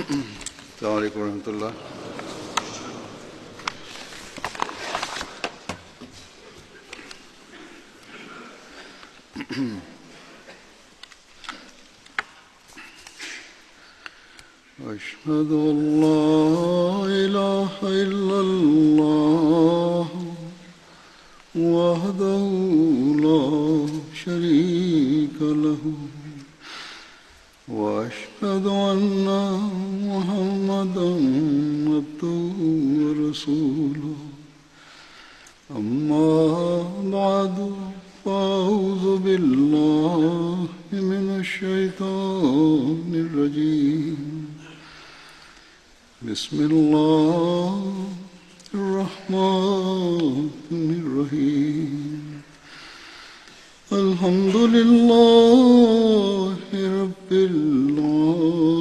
السلام علیکم ورحمۃ اللہ۔ أشهد أن لا إله إلا الله وحده لا شريك له وأشهد أن محمدا عبده ورسوله أما بعد فأعوذ بالله من الشيطان الرجيم بسم الله الرحمن الرحيم الحمد لله رب العالمين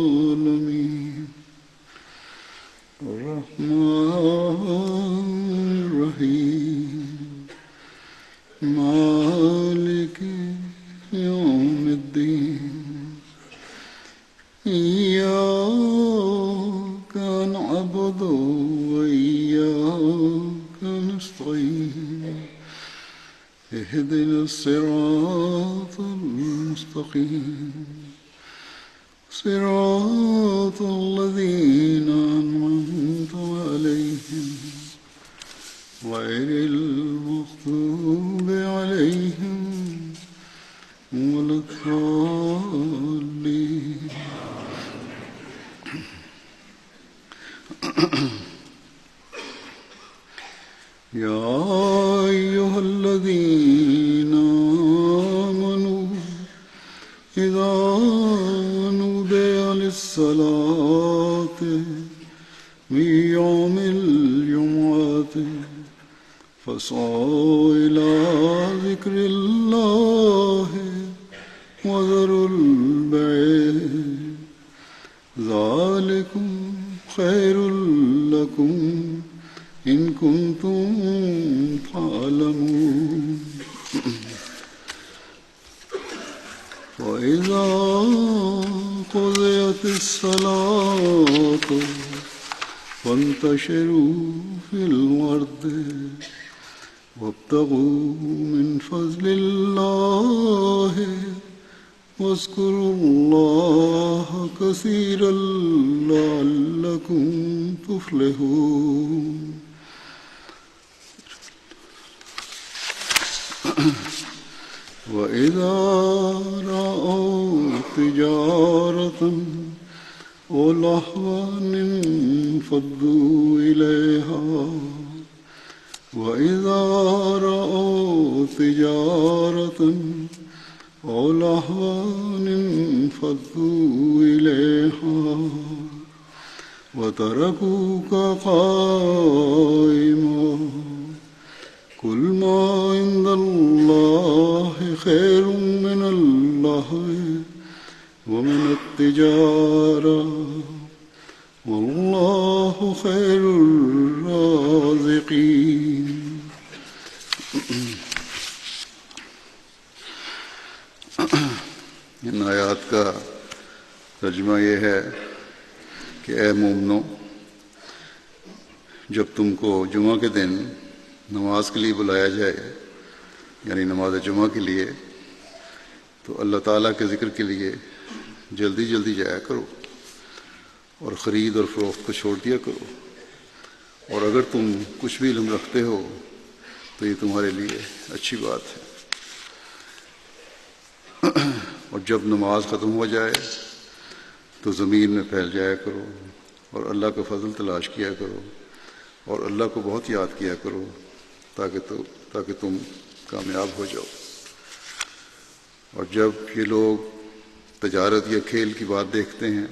الرحمن الرحيم مالك يوم الدين إياك نعبد وإياك نستعين اهدنا الصراط المستقيم صراط الذين أنعمت عليهم غير المغضوب عليهم ولا الضالين يا أيها الذين آمنوا إذا نودي للصلاة من يوم الجمعة فاسعوا إلى ذكر الله وذروا البيع ذلكم خير لكم إن كنتم تعلمون وإذا قضيت الصلاة فانتشروا في الأرض وابتغوا من فضل الله واذكروا الله كثيرا لعلكم تفلحون وإذا رأوا تجارة أو لهوا انفضوا إليها وإذا رأوا تجارة أو لهوا انفضوا إليها وتركوك قائما قل ما عند الله خير من اللهو ومن التجارة والله خير الرازقين۔ ان آیات کا ترجمہ یہ ہے کہ اے مومنو، جب تم کو جمعہ کے دن نماز کے لیے بلایا جائے، یعنی نماز جمعہ کے لیے، تو اللہ تعالیٰ کے ذکر کے لیے جلدی جلدی جایا کرو اور خرید اور فروخت کو چھوڑ دیا کرو، اور اگر تم کچھ بھی علم رکھتے ہو تو یہ تمہارے لیے اچھی بات ہے۔ اور جب نماز ختم ہو جائے تو زمین میں پھیل جایا کرو اور اللہ کا فضل تلاش کیا کرو اور اللہ کو بہت یاد کیا کرو تاکہ تم کامیاب ہو جاؤ۔ اور جب یہ لوگ تجارت یا کھیل کی بات دیکھتے ہیں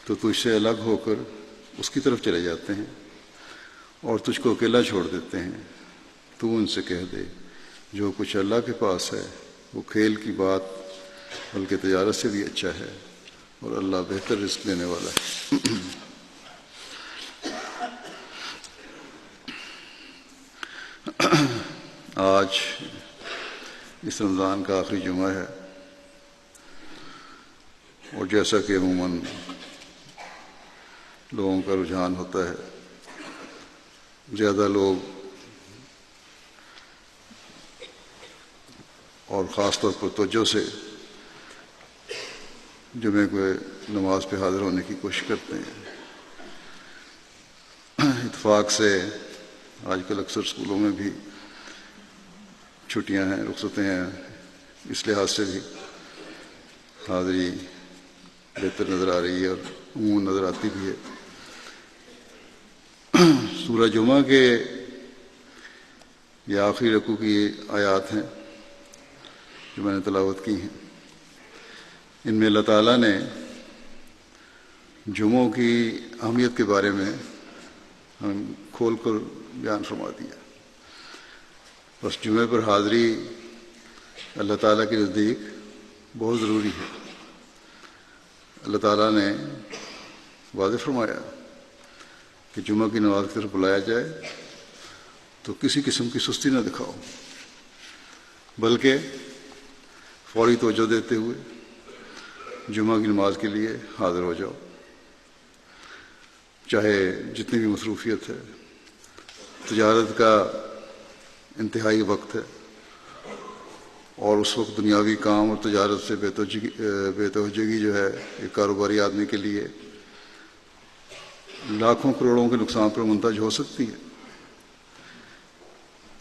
تو تجھ سے الگ ہو کر اس کی طرف چلے جاتے ہیں اور تجھ کو اکیلا چھوڑ دیتے ہیں۔ تو ان سے کہہ دے جو کچھ اللہ کے پاس ہے وہ کھیل کی بات بلکہ تجارت سے بھی اچھا ہے، اور اللہ بہتر رزق دینے والا ہے۔ آج اس رمضان کا آخری جمعہ ہے، اور جیسا کہ عموماً لوگوں کا رجحان ہوتا ہے، زیادہ لوگ اور خاص طور پر توجہ سے جمعے کو نماز پہ حاضر ہونے کی کوشش کرتے ہیں۔ اتفاق سے آج کل اکثر اسکولوں میں بھی چھٹیاں ہیں، رخصتیں ہیں، اس لحاظ سے بھی حاضری بہتر نظر آ رہی ہے اور عموماً نظر آتی بھی ہے۔ سورہ جمعہ کے یہ آخری رکوع کی آیات ہیں جو میں نے تلاوت کی ہیں۔ ان میں اللہ تعالیٰ نے جمعوں کی اہمیت کے بارے میں ہم کھول کر بیان فرما دیا۔ بس جمعے پر حاضری اللہ تعالیٰ کے نزدیک بہت ضروری ہے۔ اللہ تعالیٰ نے واضح فرمایا کہ جمعہ کی نماز کی طرف بلایا جائے تو کسی قسم کی سستی نہ دکھاؤ، بلکہ فوری توجہ دیتے ہوئے جمعہ کی نماز کے لیے حاضر ہو جاؤ، چاہے جتنی بھی مصروفیت ہے۔ تجارت کا انتہائی وقت ہے اور اس وقت دنیاوی کام اور تجارت سے بے توجہی جو ہے ایک کاروباری آدمی کے لیے لاکھوں کروڑوں کے نقصان پر منتج ہو سکتی ہے۔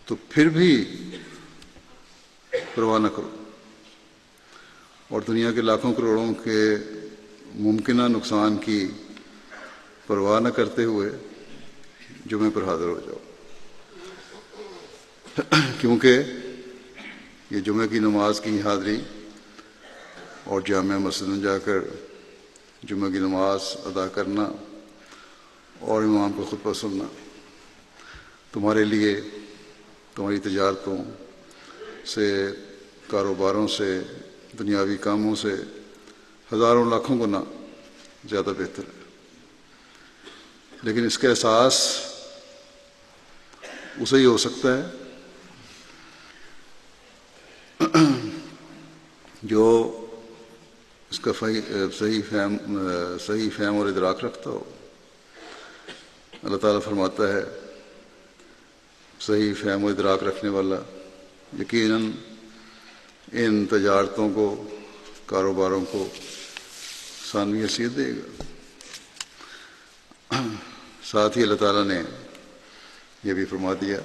تو پھر بھی پرواہ نہ کرو اور دنیا کے لاکھوں کروڑوں کے ممکنہ نقصان کی پرواہ نہ کرتے ہوئے جمعے پر حاضر ہو جاؤ، کیونکہ یہ جمعے کی نماز کی حاضری اور جامع مسجد میں جا کر جمعہ کی نماز ادا کرنا اور امام کا خطبہ سننا تمہارے لیے تمہاری تجارتوں سے، کاروباروں سے، دنیاوی کاموں سے ہزاروں لاکھوں گنا زیادہ بہتر ہے۔ لیکن اس کا احساس اسے ہی ہو سکتا ہے جو اس کا صحیح فہم اور ادراک رکھتا ہو۔ اللہ تعالیٰ فرماتا ہے صحیح فہم و ادراک رکھنے والا یقیناً ان تجارتوں کو، کاروباروں کو ثانوی حیثیت دے گا۔ ساتھ ہی اللہ تعالیٰ نے یہ بھی فرما دیا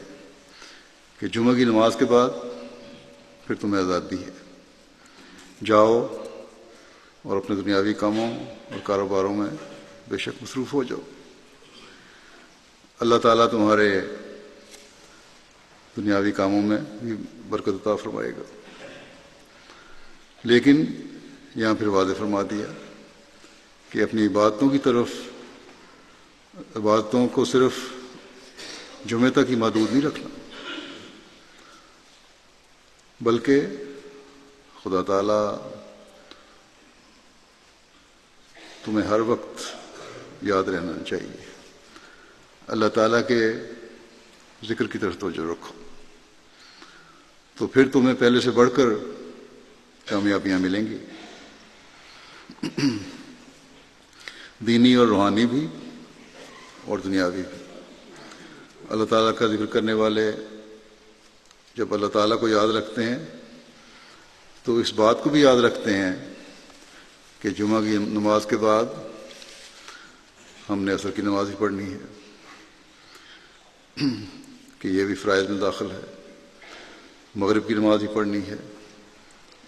کہ جمعہ کی نماز کے بعد پھر تمہیں آزادی ہے، جاؤ اور اپنے دنیاوی کاموں اور کاروباروں میں بے شک مصروف ہو جاؤ۔ اللہ تعالیٰ تمہارے دنیاوی کاموں میں بھی برکت عطا فرمائے گا۔ لیکن یہاں پھر واضح فرما دیا کہ اپنی عبادتوں کو صرف جمعے تک ہی محدود نہیں رکھنا، بلکہ خدا تعالیٰ تمہیں ہر وقت یاد رہنا چاہیے۔ اللہ تعالیٰ کے ذکر کی طرف توجہ رکھو، تو پھر تمہیں پہلے سے بڑھ کر کامیابیاں ملیں گی، دینی اور روحانی بھی اور دنیاوی بھی۔ اللہ تعالیٰ کا ذکر کرنے والے جب اللہ تعالیٰ کو یاد رکھتے ہیں تو اس بات کو بھی یاد رکھتے ہیں کہ جمعہ کی نماز کے بعد ہم نے عصر کی نماز ہی پڑھنی ہے، کہ یہ بھی فرائض میں داخل ہے، مغرب کی نماز بھی پڑھنی ہے،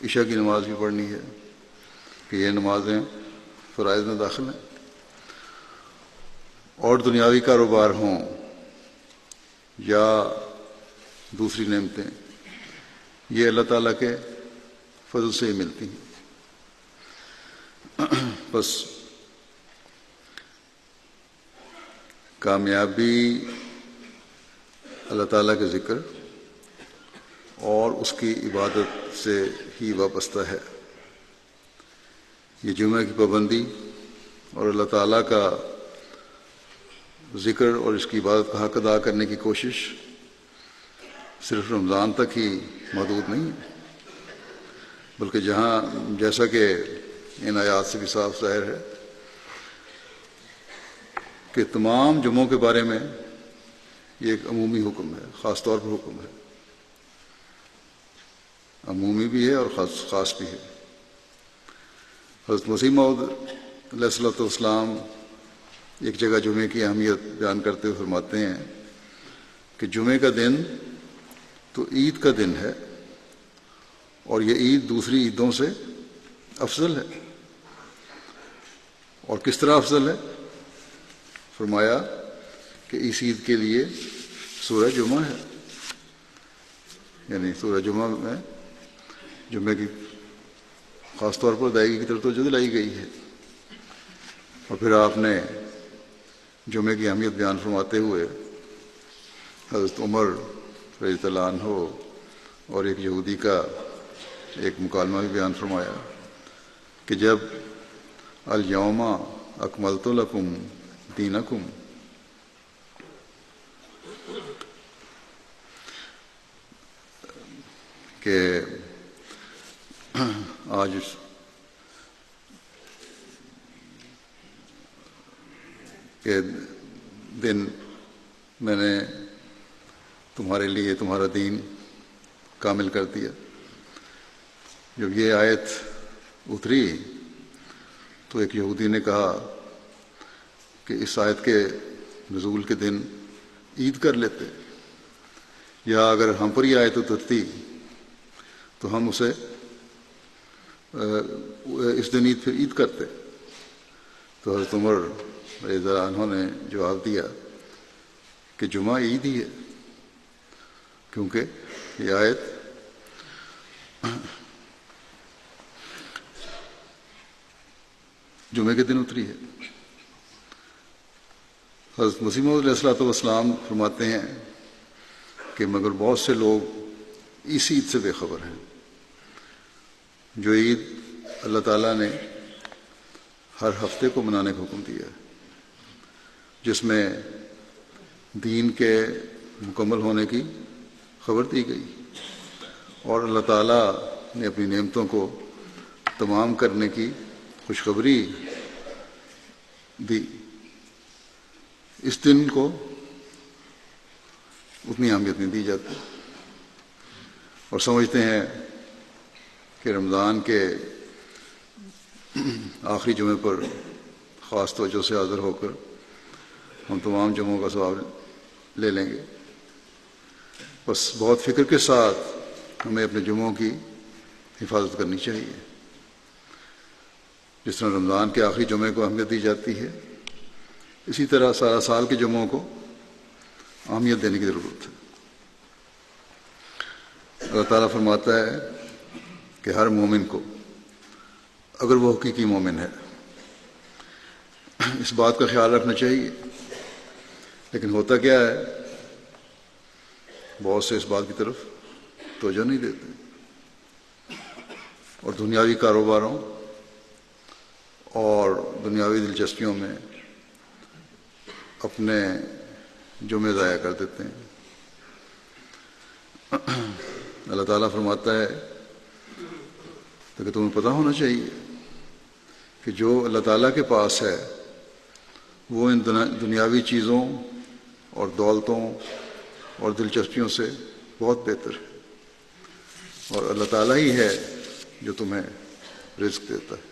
عشاء کی نماز بھی پڑھنی ہے، کہ یہ نمازیں فرائض میں داخل ہیں۔ اور دنیاوی کاروبار ہوں یا دوسری نعمتیں، یہ اللہ تعالیٰ کے فضل سے ہی ملتی ہیں۔ بس کامیابی اللہ تعالیٰ کے ذکر اور اس کی عبادت سے ہی وابستہ ہے۔ یہ جمعہ کی پابندی اور اللہ تعالیٰ کا ذکر اور اس کی عبادت کا حق ادا کرنے کی کوشش صرف رمضان تک ہی محدود نہیں ہے، بلکہ جیسا کہ ان آیات سے بھی صاف ظاہر ہے کہ تمام جمعوں کے بارے میں یہ ایک عمومی حکم ہے، خاص طور پر حکم ہے، عمومی بھی ہے اور خاص بھی ہے۔ حضرت مسیح موعود علیہ الصلوۃ والسلام ایک جگہ جمعے کی اہمیت بیان کرتے ہوئے فرماتے ہیں کہ جمعے کا دن تو عید کا دن ہے، اور یہ عید دوسری عیدوں سے افضل ہے۔ اور کس طرح افضل ہے؟ فرمایا کہ اس عید کے لیے سورہ جمعہ ہے، یعنی سورہ جمعہ میں جمعے کی خاص طور پر ادائیگی کی طرف توجہ دلائی گئی ہے۔ اور پھر آپ نے جمعے کی اہمیت بیان فرماتے ہوئے حضرت عمر رضی اللہ عنہ اور ایک یہودی کا ایک مکالمہ بھی بیان فرمایا کہ جب الیوم اکملت لکم دینکم، کہ آج کے دن میں نے تمہارے لیے تمہارا دین کامل کر دیا۔ جب یہ آیت اتری تو ایک یہودی نے کہا کہ اس آیت کے نزول کے دن عید کر لیتے، یا اگر ہم پر یہ آیت اترتی تو ہم اسے اس دن عید کرتے۔ تو حضرت عمر رضی اللہ عنہ نے جواب دیا کہ جمعہ عید ہی ہے، کیونکہ یہ آیت جمعے کے دن اتری ہے۔ حضرت مسیح موعود علیہ الصلوۃ والسلام فرماتے ہیں کہ مگر بہت سے لوگ اس عید سے بے خبر ہیں، جو عید اللہ تعالیٰ نے ہر ہفتے کو منانے کا حکم دیا ہے، جس میں دین کے مکمل ہونے کی خبر دی گئی اور اللہ تعالیٰ نے اپنی نعمتوں کو تمام کرنے کی خوشخبری دی۔ اس دن کو اتنی اہمیت نہیں دی جاتی، اور سمجھتے ہیں کہ رمضان کے آخری جمعے پر خاص توجہ سے حاضر ہو کر ہم تمام جمعوں کا ثواب لے لیں گے۔ بس بہت فکر کے ساتھ ہمیں اپنے جمعوں کی حفاظت کرنی چاہیے، جس طرح رمضان کے آخری جمعے کو اہمیت دی جاتی ہے، اسی طرح سارا سال کے جمعوں کو اہمیت دینے کی ضرورت ہے۔ اللہ تعالیٰ فرماتا ہے کہ ہر مومن کو، اگر وہ حقیقی مومن ہے، اس بات کا خیال رکھنا چاہیے۔ لیکن ہوتا کیا ہے، بہت سے اس بات کی طرف توجہ نہیں دیتے، اور دنیاوی کاروباروں اور دنیاوی دلچسپیوں میں اپنے جمعے ضائع کر دیتے ہیں۔ اللہ تعالیٰ فرماتا ہے کہ تمہیں پتہ ہونا چاہیے کہ جو اللہ تعالیٰ کے پاس ہے وہ ان دنیاوی چیزوں اور دولتوں اور دلچسپیوں سے بہت بہتر ہے، اور اللہ تعالیٰ ہی ہے جو تمہیں رزق دیتا ہے۔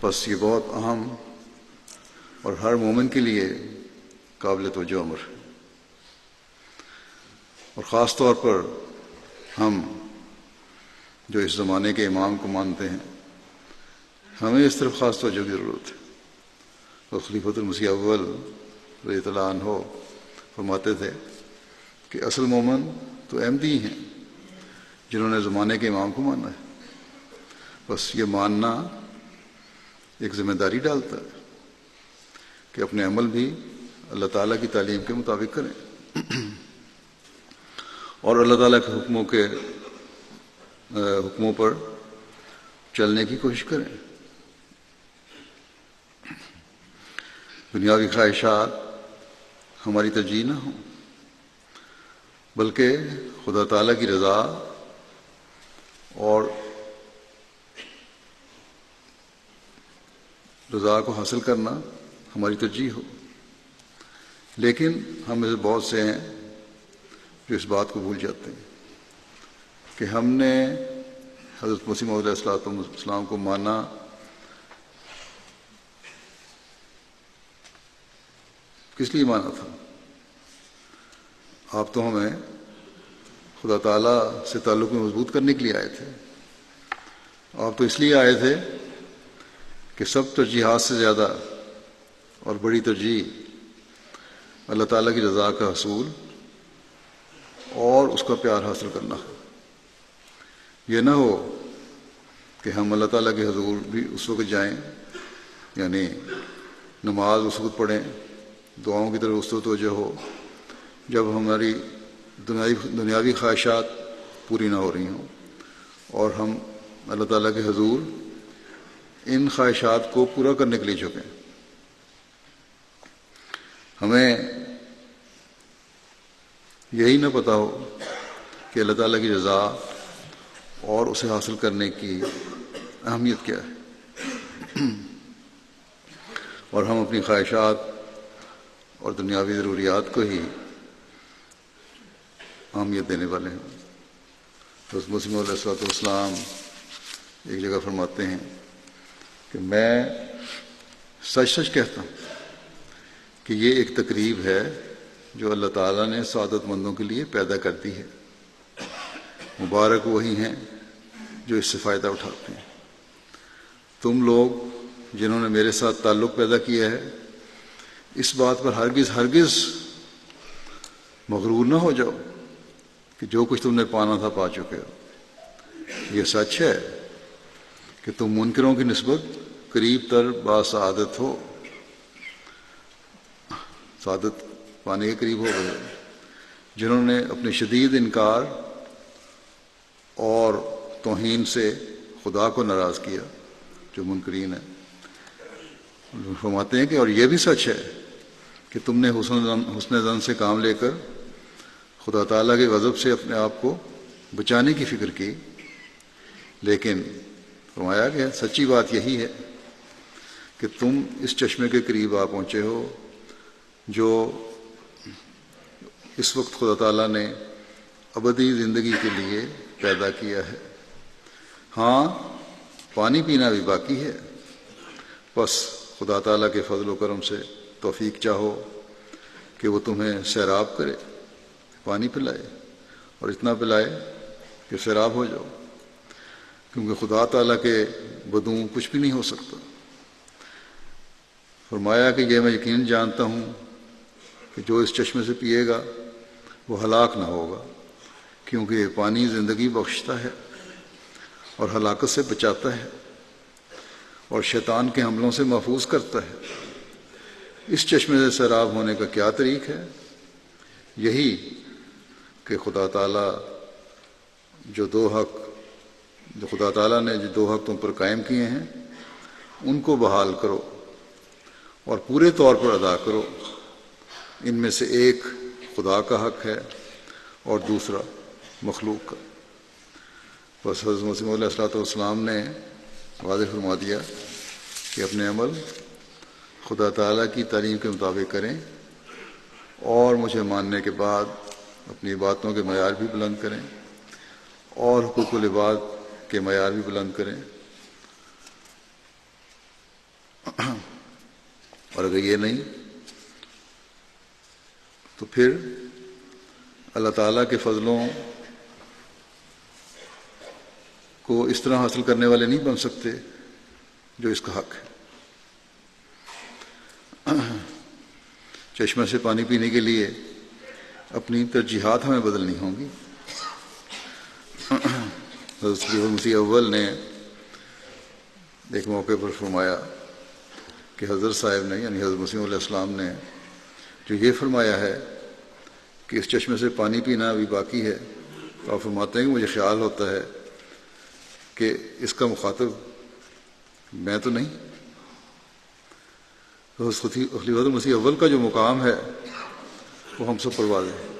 بس یہ بہت اہم اور ہر مومن کے لیے قابل توجہ امر ہے، اور خاص طور پر ہم جو اس زمانے کے امام کو مانتے ہیں، ہمیں اس طرف خاص توجہ کی ضرورت ہے۔ اور خلیفۃ المسیح اول رضی اللہ عنہ فرماتے تھے کہ اصل مومن تو احمدی ہیں جنہوں نے زمانے کے امام کو مانا ہے۔ بس یہ ماننا ایک ذمہ داری ڈالتا ہے کہ اپنے عمل بھی اللہ تعالیٰ کی تعلیم کے مطابق کریں، اور اللہ تعالیٰ کے حکموں پر چلنے کی کوشش کریں۔ دنیاوی خواہشات ہماری ترجیح نہ ہوں، بلکہ خدا تعالیٰ کی رضا اور رضا کو حاصل کرنا ہماری ترجیح ہو. لیکن ہم میں سے بہت سے ہیں جو اس بات کو بھول جاتے ہیں کہ ہم نے حضرت مسیح موعود علیہ السلام کو مانا کس لیے مانا تھا. آپ تو ہمیں خدا تعالیٰ سے تعلق میں مضبوط کرنے کے لیے آئے تھے. آپ تو اس لیے آئے تھے کہ سب ترجیحات سے زیادہ اور بڑی ترجیح اللہ تعالیٰ کی رضا کا حصول اور اس کا پیار حاصل کرنا ہو. یہ نہ ہو کہ ہم اللہ تعالیٰ کے حضور بھی اس وقت جائیں، یعنی نماز اس وقت پڑھیں، دعاؤں کی طرف اس توجہ ہو جب ہماری دنیاوی خواہشات پوری نہ ہو رہی ہوں، اور ہم اللہ تعالیٰ کے حضور ان خواہشات کو پورا کرنے کے لیے جھکیں. ہمیں یہی نہ پتہ ہو کہ اللہ تعالیٰ کی رضا اور اسے حاصل کرنے کی اہمیت کیا ہے، اور ہم اپنی خواہشات اور دنیاوی ضروریات کو ہی اہمیت دینے والے ہیں. حضرت مسیح موعود علیہ السلام ایک جگہ فرماتے ہیں کہ میں سچ سچ کہتا ہوں کہ یہ ایک تقریب ہے جو اللہ تعالیٰ نے سعادت مندوں کے لیے پیدا کر دی ہے. مبارک وہی ہیں جو اس سے فائدہ اٹھاتے ہیں. تم لوگ جنہوں نے میرے ساتھ تعلق پیدا کیا ہے، اس بات پر ہرگز مغرور نہ ہو جاؤ کہ جو کچھ تم نے پانا تھا پا چکے ہو. یہ سچ ہے کہ تم منکروں کی نسبت قریب تر باسعادت ہو، سعادت پانے کے قریب ہو گئے، جنہوں نے اپنے شدید انکار اور توہین سے خدا کو ناراض کیا، جو منکرین ہیں. فرماتے ہیں کہ اور یہ بھی سچ ہے کہ تم نے حسن ظن سے کام لے کر خدا تعالیٰ کے غضب سے اپنے آپ کو بچانے کی فکر کی، لیکن فرمایا کہ سچی بات یہی ہے کہ تم اس چشمے کے قریب آ پہنچے ہو جو اس وقت خدا تعالیٰ نے ابدی زندگی کے لیے پیدا کیا ہے. ہاں، پانی پینا بھی باقی ہے، بس خدا تعالیٰ کے فضل و کرم سے توفیق چاہو کہ وہ تمہیں سیراب کرے، پانی پلائے اور اتنا پلائے کہ سیراب ہو جاؤ، کیونکہ خدا تعالیٰ کے بدوں کچھ بھی نہیں ہو سکتا. فرمایا کہ یہ میں یقین جانتا ہوں کہ جو اس چشمے سے پیے گا وہ ہلاک نہ ہوگا، کیونکہ یہ پانی زندگی بخشتا ہے اور ہلاکت سے بچاتا ہے اور شیطان کے حملوں سے محفوظ کرتا ہے. اس چشمے سے سیراب ہونے کا کیا طریق ہے؟ یہی کہ خدا تعالیٰ نے جو دو حق تم پر قائم کیے ہیں ان کو بحال کرو اور پورے طور پر ادا کرو. ان میں سے ایک خدا کا حق ہے اور دوسرا مخلوق کا. بس حضرت مسیح موعود علیہ السلام نے واضح فرما دیا کہ اپنے عمل خدا تعالیٰ کی تعلیم کے مطابق کریں اور مجھے ماننے کے بعد اپنی باتوں کے معیار بھی بلند کریں اور حقوق العباد کے معیار بھی بلند کریں. اور اگر یہ نہیں تو پھر اللہ تعالیٰ کے فضلوں کو اس طرح حاصل کرنے والے نہیں بن سکتے جو اس کا حق ہے. چشمہ سے پانی پینے کے لیے اپنی ترجیحات ہمیں بدلنی ہوں گی. حضرت مسیح اول نے ایک موقع پر فرمایا کہ حضرت صاحب نے یعنی حضرت مسیح علیہ السلام نے جو یہ فرمایا ہے کہ اس چشمے سے پانی پینا بھی باقی ہے، تو آپ فرماتے ہیں کہ مجھے خیال ہوتا ہے کہ اس کا مخاطب میں تو نہیں. تو خلیفۃ المسیح اول کا جو مقام ہے وہ ہم سب پر واضح ہے،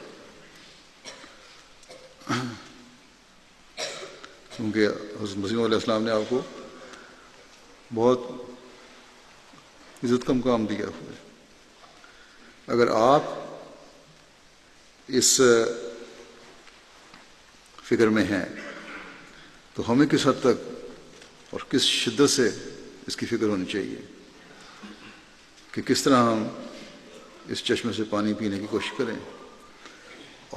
کیونکہ حضرت مسیح علیہ السلام نے آپ کو بہت عزت کا مقام دیا ہوا ہے۔ اگر آپ اس فکر میں ہیں تو ہمیں کس حد تک اور کس شدت سے اس کی فکر ہونی چاہیے کہ کس طرح ہم اس چشمے سے پانی پینے کی کوشش کریں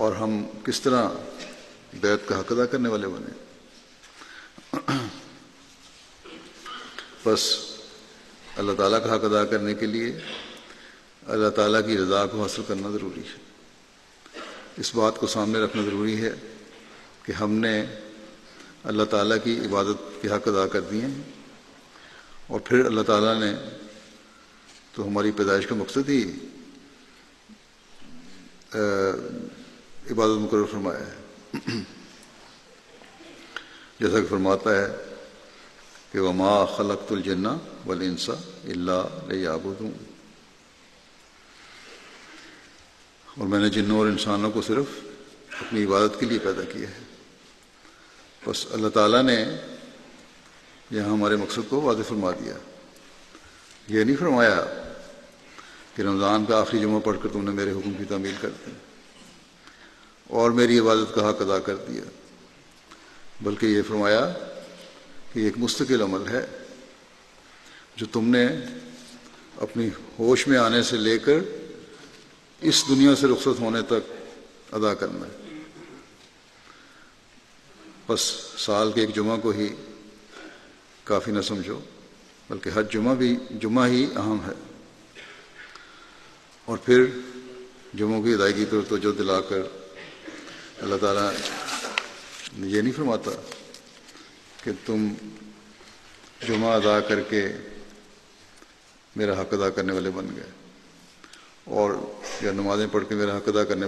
اور ہم کس طرح بیعت کا حق ادا کرنے والے بنیں۔ بس اللہ تعالیٰ کا حق ادا کرنے کے لیے اللہ تعالیٰ کی رضا کو حاصل کرنا ضروری ہے۔ اس بات کو سامنے رکھنا ضروری ہے کہ ہم نے اللہ تعالیٰ کی عبادت کے حق ادا کر دیے ہیں، اور پھر اللہ تعالیٰ نے تو ہماری پیدائش کا مقصد ہی عبادت مقرر فرمایا ہے، جیسا کہ فرماتا ہے کہ وما خلقت الجن والانس الا لیعبدون، اور میں نے جنوں اور انسانوں کو صرف اپنی عبادت کے لیے پیدا کیا ہے۔ بس اللہ تعالیٰ نے یہاں ہمارے مقصد کو واضح فرما دیا۔ یہ نہیں فرمایا کہ رمضان کا آخری جمعہ پڑھ کر تم نے میرے حکم کی تعمیل کر دی اور میری عبادت کا حق ادا کر دیا، بلکہ یہ فرمایا کہ یہ ایک مستقل عمل ہے جو تم نے اپنی ہوش میں آنے سے لے کر اس دنیا سے رخصت ہونے تک ادا کرنا ہے۔ بس سال کے ایک جمعہ کو ہی کافی نہ سمجھو، بلکہ ہر جمعہ ہی اہم ہے، اور پھر جمعوں کی ادائیگی پر توجہ دلا کر اللہ تعالیٰ یہ نہیں فرماتا کہ تم جمعہ ادا کر کے میرا حق ادا کرنے والے بن گئے اور یا نمازیں پڑھ کے میرا حق ادا کرنے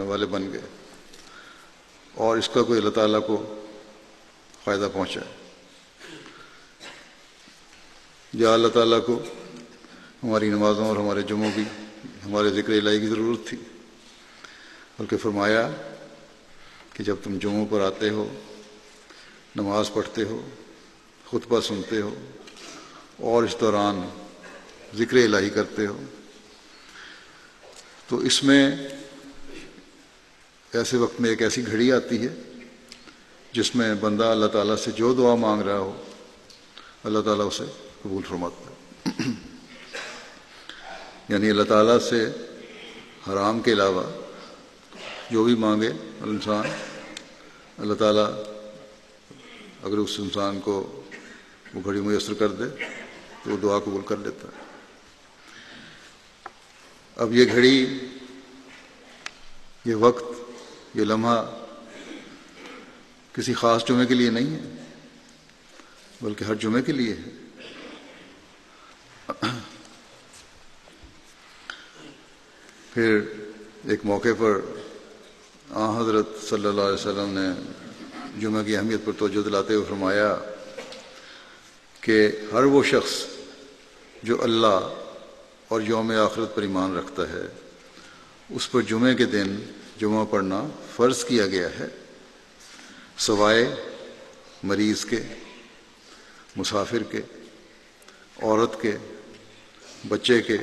والے بن گئے اور اس کا کوئی اللہ تعالیٰ کو فائدہ پہنچا ہے، یا اللہ تعالیٰ کو ہماری نمازوں اور ہمارے جمعوں کی ہمارے ذکر الہی کی ضرورت تھی، بلکہ فرمایا کہ جب تم جمعوں پر آتے ہو، نماز پڑھتے ہو، خطبہ سنتے ہو اور اس دوران ذکر الہی کرتے ہو، تو اس میں ایسے وقت میں ایک ایسی گھڑی آتی ہے جس میں بندہ اللہ تعالیٰ سے جو دعا مانگ رہا ہو اللہ تعالیٰ اسے قبول فرماتا ہے۔ یعنی اللہ تعالیٰ سے حرام کے علاوہ جو بھی مانگے انسان، اللہ تعالیٰ اگر اس انسان کو وہ گھڑی میسر کر دے تو وہ دعا قبول کر لیتا ہے۔ اب یہ گھڑی، یہ وقت، یہ لمحہ کسی خاص جمعے کے لیے نہیں ہے، بلکہ ہر جمعے کے لیے ہے۔ پھر ایک موقع پر حضرت صلی اللہ علیہ وسلم نے جمعہ کی اہمیت پر توجہ دلاتے ہوئے فرمایا کہ ہر وہ شخص جو اللہ اور یوم آخرت پر ایمان رکھتا ہے اس پر جمعے کے دن جمعہ پڑھنا فرض کیا گیا ہے، سوائے مریض کے، مسافر کے، عورت کے، بچے کے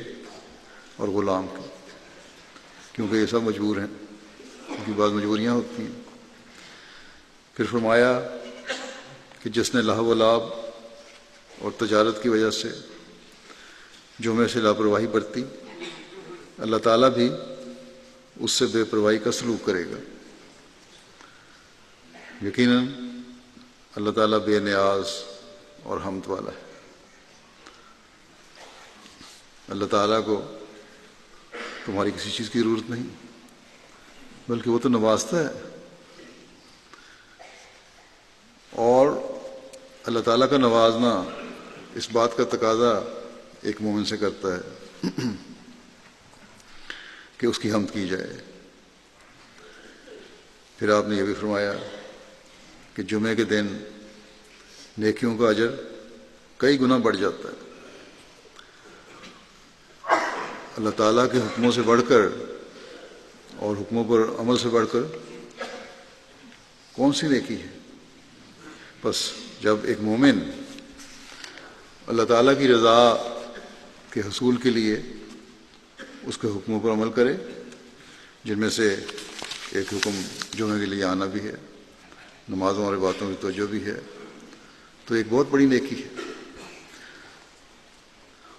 اور غلام کے، کیونکہ یہ سب مجبور ہیں، ان کی بعض مجبوریاں ہوتی ہیں۔ پھر فرمایا کہ جس نے لہو و لعب اور تجارت کی وجہ سے جمعے سے لاپرواہی برتی، اللہ تعالیٰ بھی اس سے بے پرواہی کا سلوک کرے گا۔ یقیناً اللہ تعالیٰ بے نیاز اور حمد والا ہے۔ اللہ تعالیٰ کو تمہاری کسی چیز کی ضرورت نہیں، بلکہ وہ تو نوازتا ہے، اور اللہ تعالیٰ کا نوازنا اس بات کا تقاضا ایک مومن سے کرتا ہے کہ اس کی حمد کی جائے۔ پھر آپ نے یہ بھی فرمایا کہ جمعے کے دن نیکیوں کا اجر کئی گنا بڑھ جاتا ہے۔ اللہ تعالیٰ کے حکموں سے بڑھ کر اور حکموں پر عمل سے بڑھ کر کون سی نیکی ہے؟ بس جب ایک مومن اللہ تعالیٰ کی رضا کے حصول کے لیے اس کے حکموں پر عمل کرے، جن میں سے ایک حکم جمعے کے لیے آنا بھی ہے، نمازوں اور باتوں کی توجہ بھی ہے، تو ایک بہت بڑی نیکی ہے۔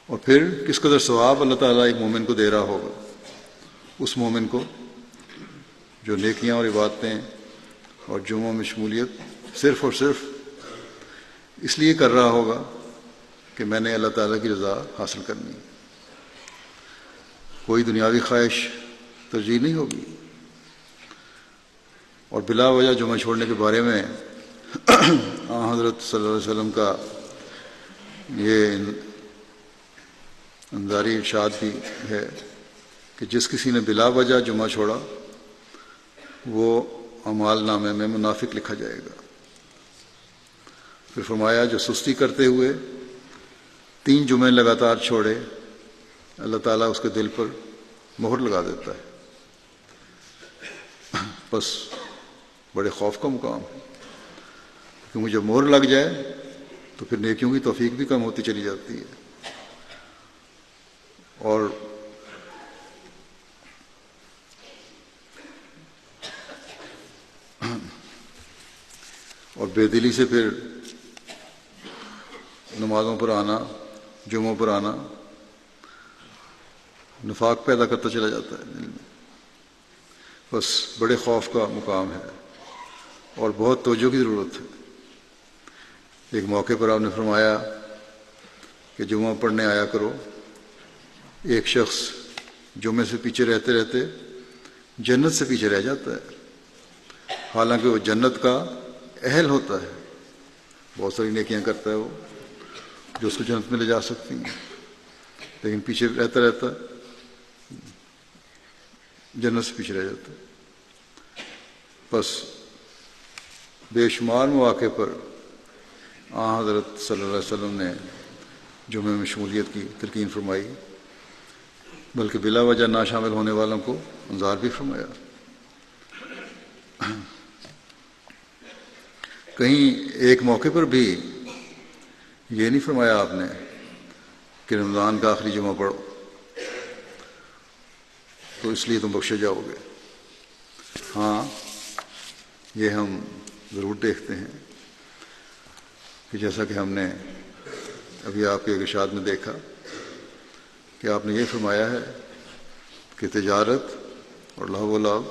اور پھر کس قدر ثواب اللہ تعالیٰ ایک مومن کو دے رہا ہوگا، اس مومن کو جو نیکیاں اور عبادتیں اور جمعوں میں شمولیت صرف اور صرف اس لیے کر رہا ہوگا کہ میں نے اللہ تعالیٰ کی رضا حاصل کرنی، کوئی دنیاوی خواہش ترجیح نہیں ہوگی۔ اور بلا وجہ جمعہ چھوڑنے کے بارے میں حضرت صلی اللہ علیہ وسلم کا یہ انذاری ارشاد بھی ہے کہ جس کسی نے بلا وجہ جمعہ چھوڑا وہ اعمال نامے میں منافق لکھا جائے گا۔ پھر فرمایا جو سستی کرتے ہوئے 3 جمعے لگاتار چھوڑے، اللہ تعالیٰ اس کے دل پر مہر لگا دیتا ہے۔ بس بڑے خوف کا مقام ہے، کیونکہ جب مہر لگ جائے تو پھر نیکیوں کی توفیق بھی کم ہوتی چلی جاتی ہے۔ اور بے دلی سے پھر نمازوں پر آنا، جمعوں پر آنا نفاق پیدا کرتا چلا جاتا ہے دل میں۔ بس بڑے خوف کا مقام ہے اور بہت توجہ کی ضرورت ہے۔ ایک موقع پر آپ نے فرمایا کہ جمعہ پڑھنے آیا کرو۔ ایک شخص جمعے سے پیچھے رہتے رہتے جنت سے پیچھے رہ جاتا ہے، حالانکہ وہ جنت کا اہل ہوتا ہے، بہت ساری نیکیاں کرتا ہے وہ جو اس کو جنت میں لے جا سکتی ہیں، لیکن پیچھے رہتا رہتا جنت سے پیچھے رہ جاتا ہے۔ بس بے شمار مواقع پر حضرت صلی اللہ علیہ وسلم نے جمعے میں شمولیت کی تلقین فرمائی، بلکہ بلا وجہ نہ شامل ہونے والوں کو انذار بھی فرمایا۔ کہیں ایک موقع پر بھی یہ نہیں فرمایا آپ نے کہ رمضان کا آخری جمعہ پڑھو تو اس لیے تم بخشے جاؤ گے۔ ہاں، یہ ہم ضرور دیکھتے ہیں کہ جیسا کہ ہم نے ابھی آپ کے ارشاد میں دیکھا کہ آپ نے یہ فرمایا ہے کہ تجارت اور لہو و لعب،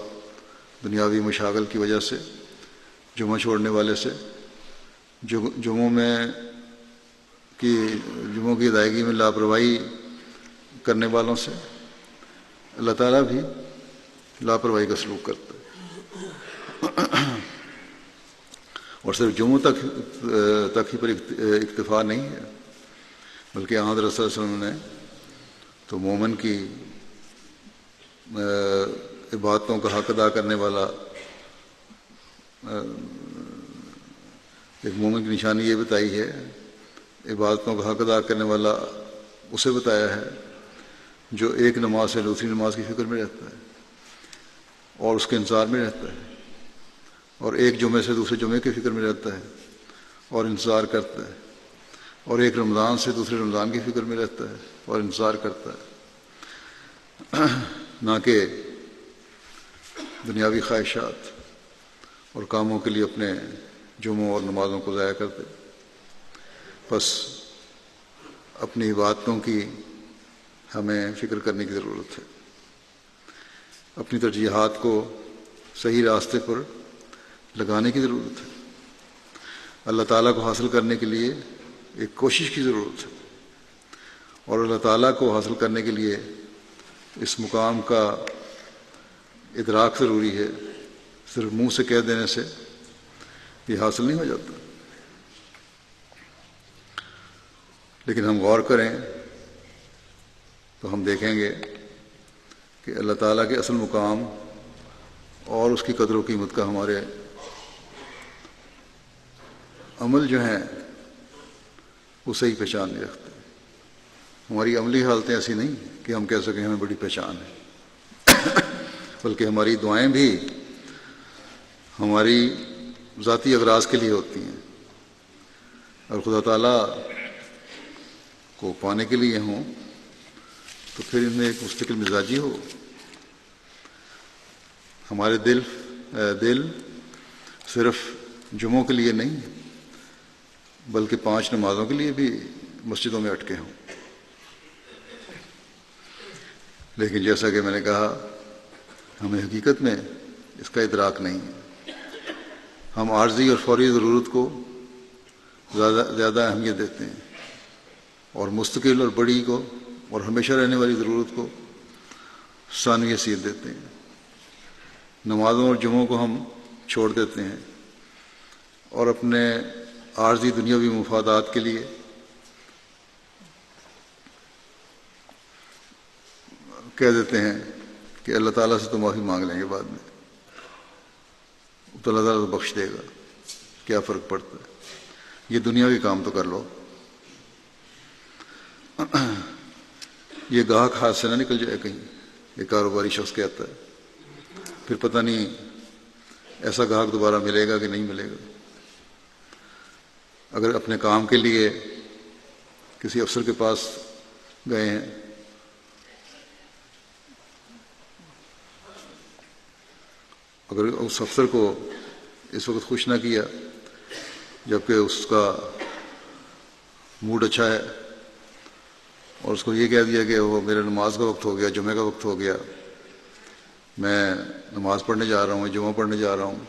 دنیاوی مشاغل کی وجہ سے جمعہ چھوڑنے والے سے، جمعوں کی ادائیگی میں لاپرواہی کرنے والوں سے اللہ تعالیٰ بھی لاپرواہی کا سلوک کرتا ہے۔ اور صرف جمعوں تک ہی پر اکتفا نہیں ہے، بلکہ حضرت صلی اللہ علیہ وسلم نے تو مومن کی عبادتوں کا حق ادا کرنے والا ایک مومن کی نشانی یہ بتائی ہے، عبادتوں کا حق ادا کرنے والا اسے بتایا ہے جو ایک نماز سے دوسری نماز کی فکر میں رہتا ہے اور اس کے انتظار میں رہتا ہے، اور ایک جمعے سے دوسرے جمعے کی فکر میں رہتا ہے اور انتظار کرتا ہے، اور ایک رمضان سے دوسرے رمضان کی فکر میں رہتا ہے اور انتظار کرتا ہے، نہ کہ دنیاوی خواہشات اور کاموں کے لیے اپنے جمعوں اور نمازوں کو ضائع کرتے۔ بس اپنی عبادتوں کی ہمیں فکر کرنے کی ضرورت ہے، اپنی ترجیحات کو صحیح راستے پر لگانے کی ضرورت ہے، اللہ تعالیٰ کو حاصل کرنے کے لیے ایک کوشش کی ضرورت ہے، اور اللہ تعالیٰ کو حاصل کرنے کے لیے اس مقام کا ادراک ضروری ہے۔ صرف منہ سے کہہ دینے سے یہ حاصل نہیں ہو جاتا، لیکن ہم غور کریں تو ہم دیکھیں گے کہ اللہ تعالیٰ کے اصل مقام اور اس کی قدر و قیمت کا ہمارے عمل جو ہیں وہ صحیح پہچان نہیں رکھتے۔ ہماری عملی حالتیں ایسی نہیں کہ ہم کہہ سکیں ہمیں بڑی پہچان ہے، بلکہ ہماری دعائیں بھی ہماری ذاتی اغراض کے لیے ہوتی ہیں، اور خدا تعالیٰ کو پانے کے لیے ہوں تو پھر ان میں ایک مستقل مزاجی ہو. ہمارے دل صرف جمعوں کے لیے نہیں بلکہ 5 نمازوں کے لیے بھی مسجدوں میں اٹکے ہوں. لیکن جیسا کہ میں نے کہا ہمیں حقیقت میں اس کا ادراک نہیں ہے. ہم عارضی اور فوری ضرورت کو زیادہ اہمیت دیتے ہیں اور مستقل اور بڑی کو اور ہمیشہ رہنے والی ضرورت کو ثانوی حیثیت دیتے ہیں. نمازوں اور جمعوں کو ہم چھوڑ دیتے ہیں اور اپنے عارضی دنیاوی مفادات کے لیے کہہ دیتے ہیں کہ اللہ تعالیٰ سے تو معافی مانگ لیں گے بعد میں، تو اللہ تعالیٰ تو بخش دے گا، کیا فرق پڑتا ہے، یہ دنیاوی کام تو کر لو. یہ گاہک ہاتھ سے نہ نکل جائے کہیں، یہ کاروباری شخص کہتا ہے، پھر پتہ نہیں ایسا گاہک دوبارہ ملے گا کہ نہیں ملے گا. اگر اپنے کام کے لیے کسی افسر کے پاس گئے ہیں اگر اس افسر کو اس وقت خوش نہ کیا جبکہ اس کا موڈ اچھا ہے اور اس کو یہ کہہ دیا کہ وہ میرے نماز کا وقت ہو گیا، جمعہ کا وقت ہو گیا، میں نماز پڑھنے جا رہا ہوں، جمعہ پڑھنے جا رہا ہوں،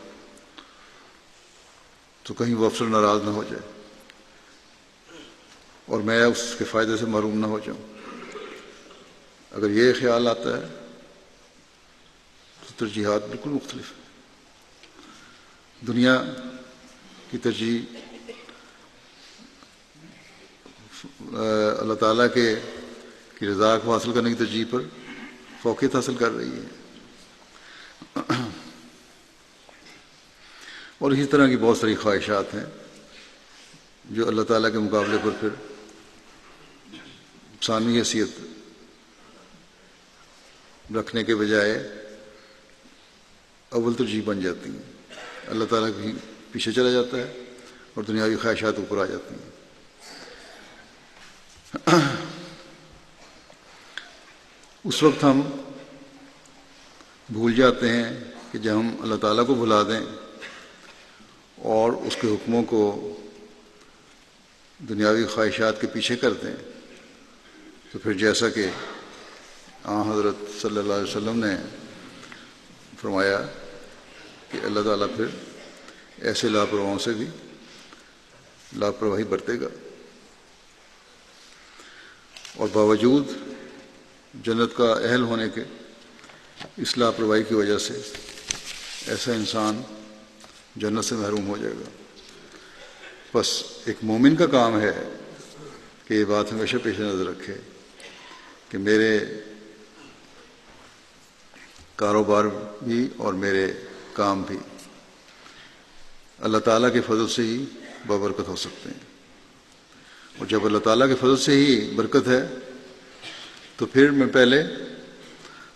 تو کہیں وہ افسر ناراض نہ ہو جائے اور میں اس کے فائدے سے محروم نہ ہو جاؤں. اگر یہ خیال آتا ہے تو ترجیحات بالکل مختلف ہیں. دنیا کی ترجیح اللہ تعالیٰ کی رضا کو حاصل کرنے کی ترجیح پر فوقیت حاصل کر رہی ہے. اور اسی طرح کی بہت ساری خواہشات ہیں جو اللہ تعالیٰ کے مقابلے پر پھر ثانوی حیثیت رکھنے کے بجائے اول ترجیح بن جاتی ہیں. اللہ تعالیٰ بھی پیچھے چلا جاتا ہے اور دنیاوی خواہشات اوپر آ جاتی ہیں. اس وقت ہم بھول جاتے ہیں کہ جب ہم اللہ تعالیٰ کو بھلا دیں اور اس کے حکموں کو دنیاوی خواہشات کے پیچھے کر دیں تو پھر جیسا کہ حضرت صلی اللہ علیہ وسلم نے فرمایا کہ اللہ تعالیٰ پھر ایسے لاپرواہوں سے بھی لاپرواہی برتے گا. اور باوجود جنت کا اہل ہونے کے اس لاپرواہی کی وجہ سے ایسا انسان جنت سے محروم ہو جائے گا. بس ایک مومن کا کام ہے کہ یہ بات ہمیشہ پیش نظر رکھے کہ میرے کاروبار بھی اور میرے کام بھی اللہ تعالیٰ کے فضل سے ہی بابرکت ہو سکتے ہیں. اور جب اللہ تعالیٰ کے فضل سے ہی برکت ہے تو پھر میں پہلے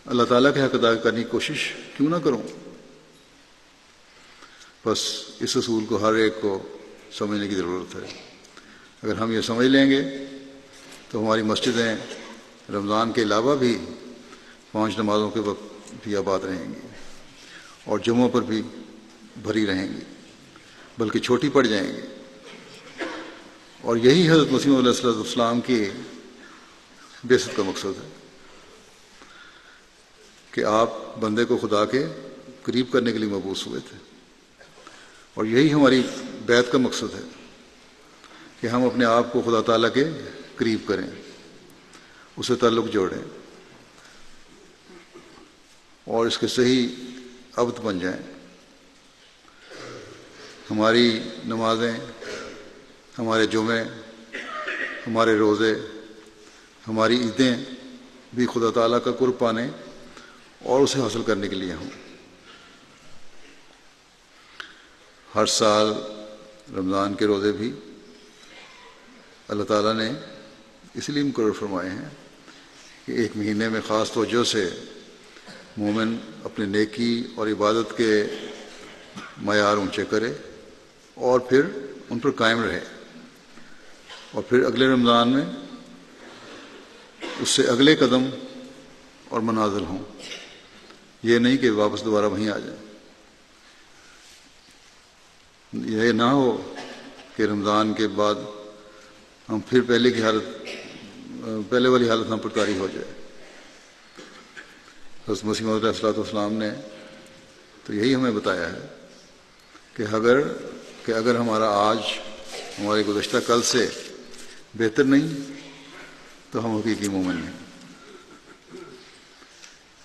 اللہ تعالیٰ کے حق ادا کرنے کی کوشش کیوں نہ کروں. بس اس اصول کو ہر ایک کو سمجھنے کی ضرورت ہے. اگر ہم یہ سمجھ لیں گے تو ہماری مسجدیں رمضان کے علاوہ بھی 5 نمازوں کے وقت بھی آباد رہیں گی اور جمعوں پر بھی بھری رہیں گی، بلکہ چھوٹی پڑ جائیں گی. اور یہی حضرت مسیح علیہ السلام کی بعثت کا مقصد ہے کہ آپ بندے کو خدا کے قریب کرنے کے لیے مبعوث ہوئے تھے. اور یہی ہماری بیعت کا مقصد ہے کہ ہم اپنے آپ کو خدا تعالیٰ کے قریب کریں، اسے تعلق جوڑیں اور اس کے صحیح عبد بن جائیں. ہماری نمازیں، ہمارے جمعے، ہمارے روزے، ہماری عیدیں بھی خدا تعالیٰ کا قرب پانے اور اسے حاصل کرنے کے لیے ہوں. ہر سال رمضان کے روزے بھی اللہ تعالیٰ نے اس لیے مقرر فرمائے ہیں کہ ایک مہینے میں خاص توجہ سے مومن اپنے نیکی اور عبادت کے معیار اونچے کرے اور پھر ان پر قائم رہے، اور پھر اگلے رمضان میں اس سے اگلے قدم اور منازل ہوں، یہ نہیں کہ واپس دوبارہ وہیں آ جائیں۔ یہ نہ ہو کہ رمضان کے بعد ہم پھر پہلے والی حالت ہم پر طاری ہو جائے۔ حضرت مسیح موعود علیہ السلام نے تو یہی ہمیں بتایا ہے کہ اگر ہمارا آج ہمارے گزشتہ کل سے بہتر نہیں تو ہم حقیقی مومن ہیں۔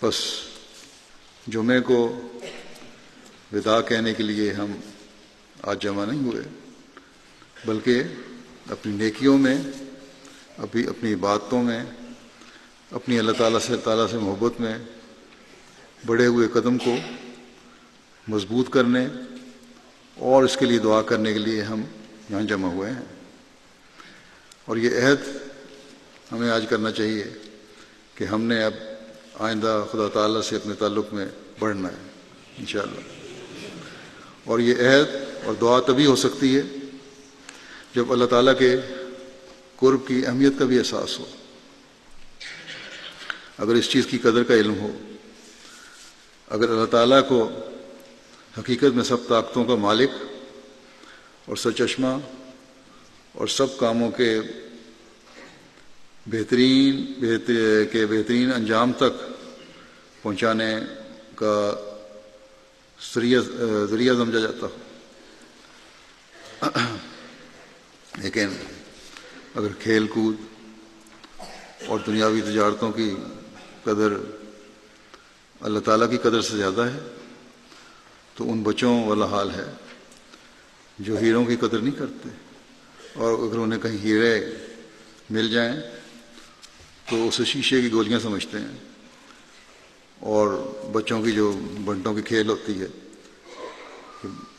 بس جمعے کو وداع کہنے کے لیے ہم آج جمع نہیں ہوئے، بلکہ اپنی نیکیوں میں، اپنی عبادتوں میں، اپنی اللہ تعالیٰ سے محبت میں بڑھے ہوئے قدم کو مضبوط کرنے اور اس کے لیے دعا کرنے کے لیے ہم یہاں جمع ہوئے ہیں۔ اور یہ عہد ہمیں آج کرنا چاہیے کہ ہم نے اب آئندہ خدا تعالیٰ سے اپنے تعلق میں بڑھنا ہے انشاءاللہ۔ اور یہ عہد اور دعا تبھی ہو سکتی ہے جب اللہ تعالیٰ کے قرب کی اہمیت کا بھی احساس ہو۔ اگر اس چیز کی قدر کا علم ہو، اگر اللہ تعالیٰ کو حقیقت میں سب طاقتوں کا مالک اور سرچشمہ اور سب کاموں کے بہترین انجام تک پہنچانے کا ذریعہ سمجھا جاتا ہو، لیکن اگر کھیل کود اور دنیاوی تجارتوں کی قدر اللہ تعالیٰ کی قدر سے زیادہ ہے تو ان بچوں والا حال ہے جو ہیروں کی قدر نہیں کرتے، اور اگر انہیں کہیں ہیرے مل جائیں تو اسے شیشے کی گولیاں سمجھتے ہیں۔ اور بچوں کی جو بنٹوں کی کھیل ہوتی ہے،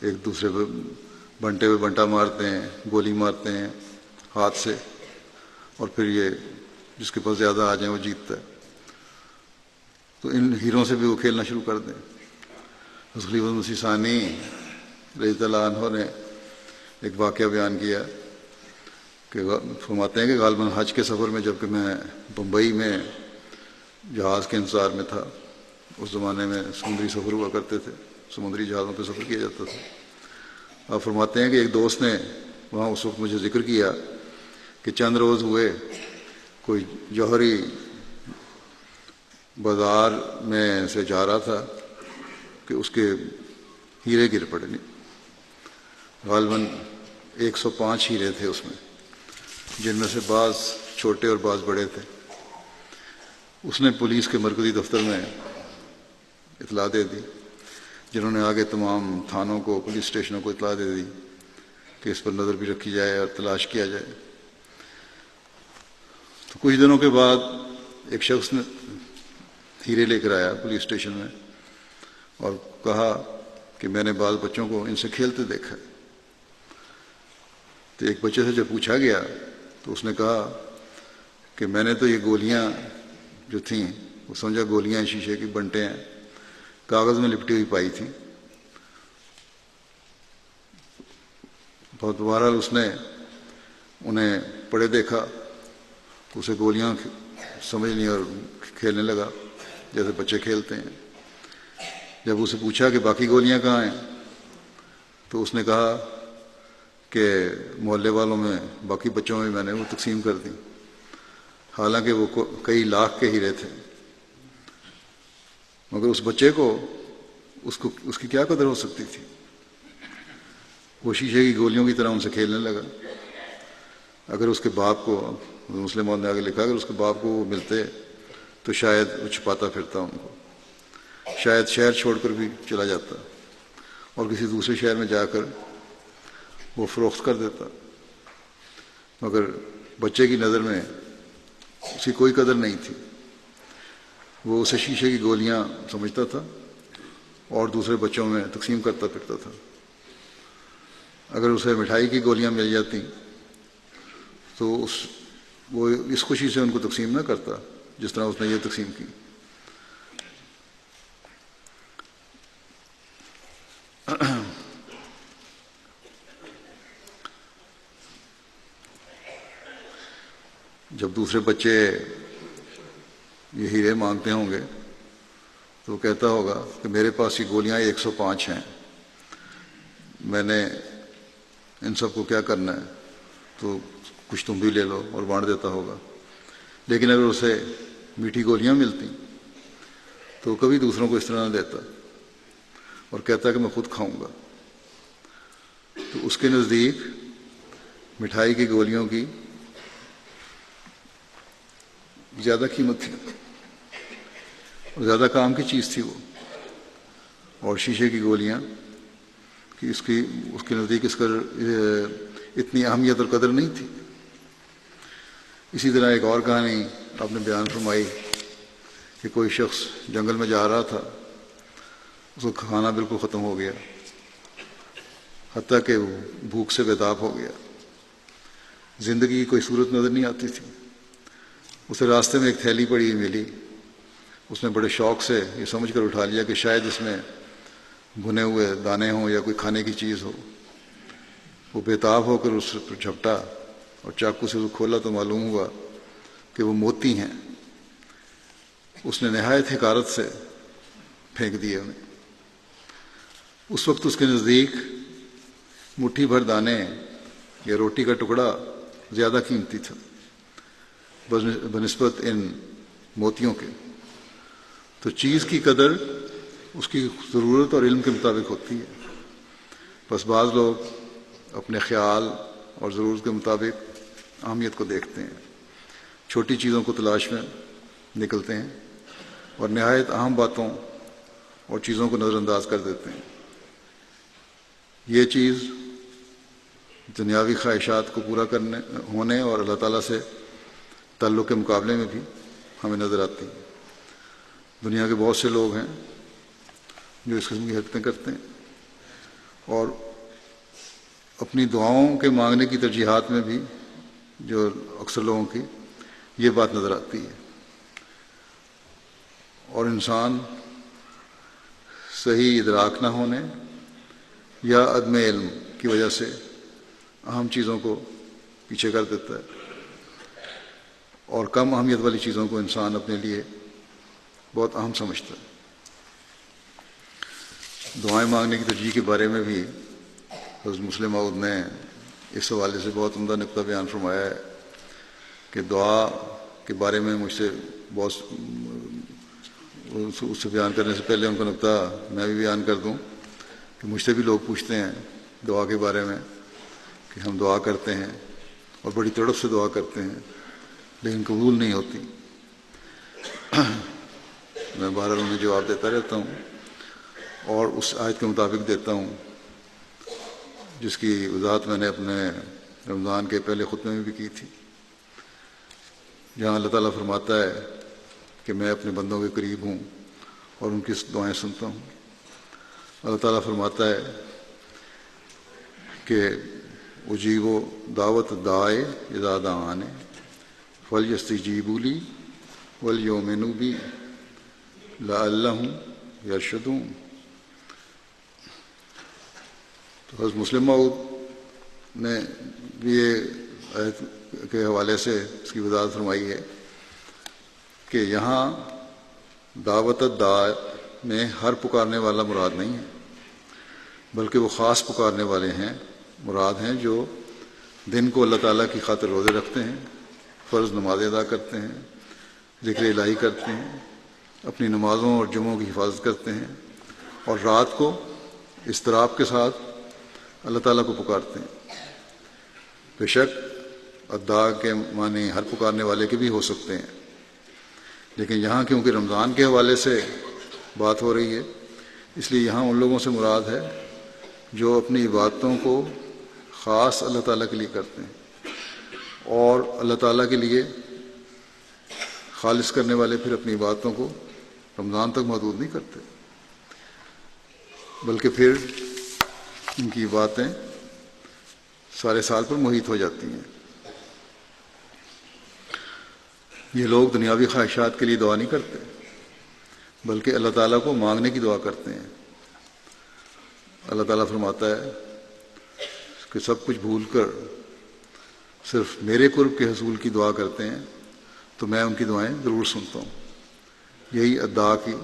ایک دوسرے پہ بنٹے پہ بنٹا مارتے ہیں، گولی مارتے ہیں ہاتھ سے، اور پھر یہ جس کے پاس زیادہ آ جائیں وہ جیتتا ہے، تو ان ہیروں سے بھی وہ کھیلنا شروع کر دیں۔ خلیفۃ مسیح ثانی رضی اللہ عنہ نے ایک واقعہ بیان کیا کہ فرماتے ہیں کہ غالباً حج کے سفر میں، جب کہ میں بمبئی میں جہاز کے انتظار میں تھا، اس زمانے میں سمندری سفر ہوا کرتے تھے، سمندری جہازوں پہ سفر کیا جاتا تھا۔ آپ فرماتے ہیں کہ ایک دوست نے وہاں اس وقت مجھے ذکر کیا کہ چند روز ہوئے کوئی جوہری بازار میں سے جا رہا تھا کہ اس کے ہیرے گر پڑے، غالباً 105 ہیرے تھے اس میں، جن میں سے بعض چھوٹے اور بعض بڑے تھے۔ اس نے پولیس کے مرکزی دفتر میں اطلاع دے دی، جنہوں نے آگے تمام تھانوں کو، پولیس اسٹیشنوں کو اطلاع دے دی کہ اس پر نظر بھی رکھی جائے اور تلاش کیا جائے۔ تو کچھ دنوں کے بعد ایک شخص نے ہیرے لے کر آیا پولیس اسٹیشن میں اور کہا کہ میں نے بعض بچوں کو ان سے کھیلتے دیکھا ہے۔ تو ایک بچے سے جب پوچھا گیا تو اس نے کہا کہ میں نے تو یہ گولیاں جو تھیں وہ سمجھا گولیاں شیشے کی بنٹے ہیں، کاغذ میں لپٹی ہوئی پائی تھیں۔ بہت بہرحال اس نے انہیں پڑے دیکھا تو اسے گولیاں سمجھ لیں اور کھیلنے لگا جیسے بچے کھیلتے ہیں۔ جب اسے پوچھا کہ باقی گولیاں کہاں ہیں تو اس نے کہا کہ محلے والوں میں، باقی بچوں میں نے وہ تقسیم کر دی، حالانکہ وہ کئی لاکھ کے ہیرے تھے۔ مگر اس بچے کو اس کی کیا قدر ہو سکتی تھی؟ وہ شیشے کی گولیوں کی طرح ان سے کھیلنے لگا۔ اگر اس کے باپ کو، مسلم نے آگے لکھا، اگر اس کے باپ کو وہ ملتے تو شاید وہ چھپاتا پھرتا ان کو، شاید شہر چھوڑ کر بھی چلا جاتا اور کسی دوسرے شہر میں جا کر وہ فروخت کر دیتا۔ مگر بچے کی نظر میں اس کی کوئی قدر نہیں تھی، وہ اسے شیشے کی گولیاں سمجھتا تھا اور دوسرے بچوں میں تقسیم کرتا پھرتا تھا۔ اگر اسے مٹھائی کی گولیاں مل جاتی تو وہ اس خوشی سے ان کو تقسیم نہ کرتا جس طرح اس نے یہ تقسیم کی۔ جب دوسرے بچے یہ ہیرے مانگتے ہوں گے تو وہ کہتا ہوگا کہ میرے پاس یہ گولیاں 105 ہیں، میں نے ان سب کو کیا کرنا ہے، تو کچھ تم بھی لے لو، اور بانٹ دیتا ہوگا۔ لیکن اگر اسے میٹھی گولیاں ملتی تو وہ کبھی دوسروں کو اس طرح نہ دیتا اور کہتا کہ میں خود کھاؤں گا۔ تو اس کے نزدیک مٹھائی کی گولیوں کی زیادہ قیمت تھی اور زیادہ کام کی چیز تھی وہ، اور شیشے کی گولیاں کہ اس کے نزدیک اس کا اتنی اہمیت اور قدر نہیں تھی۔ اسی طرح ایک اور کہانی آپ نے بیان فرمائی کہ کوئی شخص جنگل میں جا رہا تھا، اس کو کھانا بالکل ختم ہو گیا، حتیٰ کہ وہ بھوک سے بیتاب ہو گیا، زندگی کی کوئی صورت نظر نہیں آتی تھی۔ اسے راستے میں ایک تھیلی پڑی ملی، اس نے بڑے شوق سے یہ سمجھ کر اٹھا لیا کہ شاید اس میں بھنے ہوئے دانے ہوں یا کوئی کھانے کی چیز ہو۔ وہ بیتاب ہو کر اس پر جھپٹا اور چاقو سے وہ کھولا تو معلوم ہوا کہ وہ موتی ہیں۔ اس نے نہایت حقارت سے پھینک دیے انہیں۔ اس وقت اس کے نزدیک مٹھی بھر دانے یا روٹی کا ٹکڑا زیادہ قیمتی تھا بنسبت ان موتیوں کے۔ تو چیز کی قدر اس کی ضرورت اور علم کے مطابق ہوتی ہے۔ بس بعض لوگ اپنے خیال اور ضرورت کے مطابق اہمیت کو دیکھتے ہیں، چھوٹی چیزوں کو تلاش میں نکلتے ہیں اور نہایت اہم باتوں اور چیزوں کو نظر انداز کر دیتے ہیں۔ یہ چیز دنیاوی خواہشات کو پورا ہونے اور اللہ تعالیٰ سے تعلق کے مقابلے میں بھی ہمیں نظر آتی ہے۔ دنیا کے بہت سے لوگ ہیں جو اس قسم کی حرکتیں کرتے ہیں، اور اپنی دعاؤں کے مانگنے کی ترجیحات میں بھی جو اکثر لوگوں کی یہ بات نظر آتی ہے۔ اور انسان صحیح ادراک نہ ہونے یا عدم علم کی وجہ سے اہم چیزوں کو پیچھے کر دیتا ہے، اور کم اہمیت والی چیزوں کو انسان اپنے لیے بہت اہم سمجھتا ہے۔ دعائیں مانگنے کی ترجیح کے بارے میں بھی حضرت مسلم موعود نے اس حوالے سے بہت عمدہ نقطہ بیان فرمایا ہے کہ دعا کے بارے میں مجھ سے بہت اس سے بیان کرنے سے پہلے ان کا نقطہ میں بھی بیان کر دوں کہ مجھ سے بھی لوگ پوچھتے ہیں دعا کے بارے میں کہ ہم دعا کرتے ہیں اور بڑی تڑپ سے دعا کرتے ہیں لیکن قبول نہیں ہوتی۔ میں بہرحال انہیں جواب دیتا رہتا ہوں اور اس آیت کے مطابق دیتا ہوں جس کی وضاحت میں نے اپنے رمضان کے پہلے خطبے میں بھی کی تھی، جہاں اللہ تعالیٰ فرماتا ہے کہ میں اپنے بندوں کے قریب ہوں اور ان کی دعائیں سنتا ہوں۔ اللہ تعالیٰ فرماتا ہے کہ اجیب و دعوت دائے اذا دعان فلیستجیبوا لی ولیؤمنوا بی لعلہم یرشدون۔ تو حضرت مسلم موعود نے بھی یہ آیت کے حوالے سے اس کی وضاحت فرمائی ہے کہ یہاں دعوت الداع میں ہر پکارنے والا مراد نہیں ہے، بلکہ وہ خاص پکارنے والے ہیں مراد ہیں جو دن کو اللہ تعالیٰ کی خاطر روزے رکھتے ہیں، فرض نمازیں ادا کرتے ہیں، ذکر الہی کرتے ہیں، اپنی نمازوں اور جمعوں کی حفاظت کرتے ہیں، اور رات کو اضطراب کے ساتھ اللہ تعالیٰ کو پکارتے ہیں۔ بے شک الداع کے معنی ہر پکارنے والے کے بھی ہو سکتے ہیں، لیکن یہاں کیونکہ رمضان کے حوالے سے بات ہو رہی ہے اس لیے یہاں ان لوگوں سے مراد ہے جو اپنی عبادتوں کو خاص اللہ تعالیٰ کے لیے کرتے ہیں، اور اللہ تعالیٰ کے لیے خالص کرنے والے پھر اپنی عبادتوں کو رمضان تک محدود نہیں کرتے، بلکہ پھر ان کی باتیں سارے سال پر محیط ہو جاتی ہیں۔ یہ لوگ دنیاوی خواہشات کے لیے دعا نہیں کرتے بلکہ اللہ تعالیٰ کو مانگنے کی دعا کرتے ہیں۔ اللہ تعالیٰ فرماتا ہے کہ سب کچھ بھول کر صرف میرے قرب کے حصول کی دعا کرتے ہیں تو میں ان کی دعائیں ضرور سنتا ہوں۔ یہی ادعا کی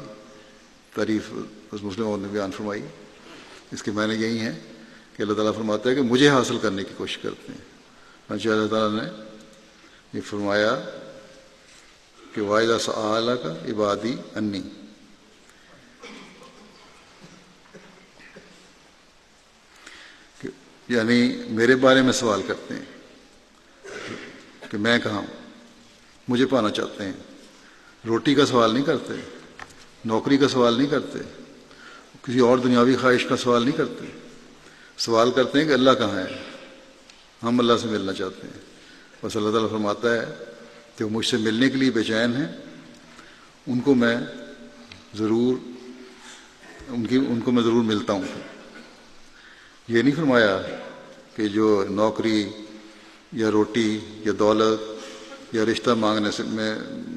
تعریف مسلم نے بیان فرمائی. اس کے معنی یہی ہیں کہ اللہ تعالیٰ فرماتا ہے کہ مجھے حاصل کرنے کی کوشش کرتے ہیں. اللہ تعالیٰ نے یہ فرمایا کہ وَإِذَا سَأَلَكَ عِبَادِي عَنِّي، یعنی میرے بارے میں سوال کرتے ہیں کہ میں کہاں ہوں، مجھے پانا چاہتے ہیں. روٹی کا سوال نہیں کرتے، نوکری کا سوال نہیں کرتے، کسی اور دنیاوی خواہش کا سوال نہیں کرتے. سوال کرتے ہیں کہ اللہ کہاں ہے، ہم اللہ سے ملنا چاہتے ہیں. بس اللہ تعالیٰ فرماتا ہے کہ وہ مجھ سے ملنے کے لیے بے چین ہیں، ان کو میں ضرور ملتا ہوں. یہ نہیں فرمایا کہ جو نوکری یا روٹی یا دولت یا رشتہ مانگنے سے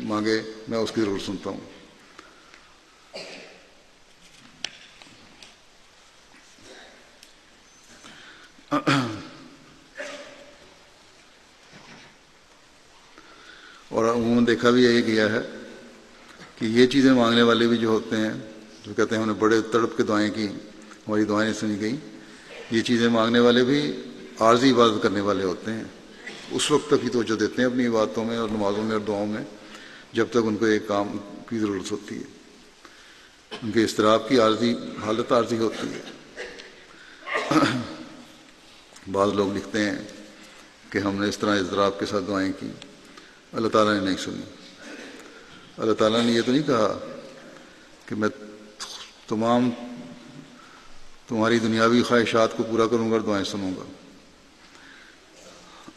مانگے میں اس کی ضرور سنتا ہوں. اور عموماً دیکھا بھی یہی گیا ہے کہ یہ چیزیں مانگنے والے بھی جو ہوتے ہیں، جو کہتے ہیں ہم نے بڑے تڑپ کے دعائیں کی، ہماری دعائیں نہیں سنی گئیں، یہ چیزیں مانگنے والے بھی عارضی عبادت کرنے والے ہوتے ہیں. اس وقت تک ہی توجہ دیتے ہیں اپنی عبادتوں میں اور نمازوں میں اور دعاؤں میں جب تک ان کو ایک کام کی ضرورت ہوتی ہے. ان کے اضطراب کی حالت عارضی ہوتی ہے. بعض لوگ لکھتے ہیں کہ ہم نے اس طرح اضطراب کے ساتھ دعائیں کی، اللہ تعالیٰ نے نہیں سنی. اللہ تعالیٰ نے یہ تو نہیں کہا کہ میں تمہاری دنیاوی خواہشات کو پورا کروں گا اور دعائیں سنوں گا.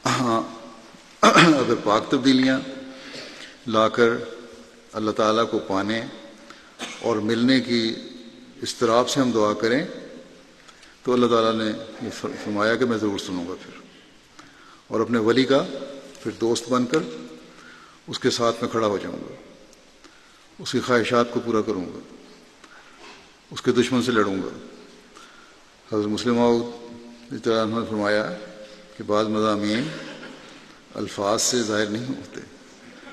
ہاں، اگر پاک تبدیلیاں لا کر اللہ تعالیٰ کو پانے اور ملنے کی اضطراب سے ہم دعا کریں تو اللہ تعالیٰ نے یہ فرمایا کہ میں ضرور سنوں گا پھر، اور اپنے ولی کا پھر دوست بن کر اس کے ساتھ میں کھڑا ہو جاؤں گا، اس کی خواہشات کو پورا کروں گا، اس کے دشمن سے لڑوں گا. حضرت مسلم موعود نے فرمایا کہ بعض مضامین الفاظ سے ظاہر نہیں ہوتے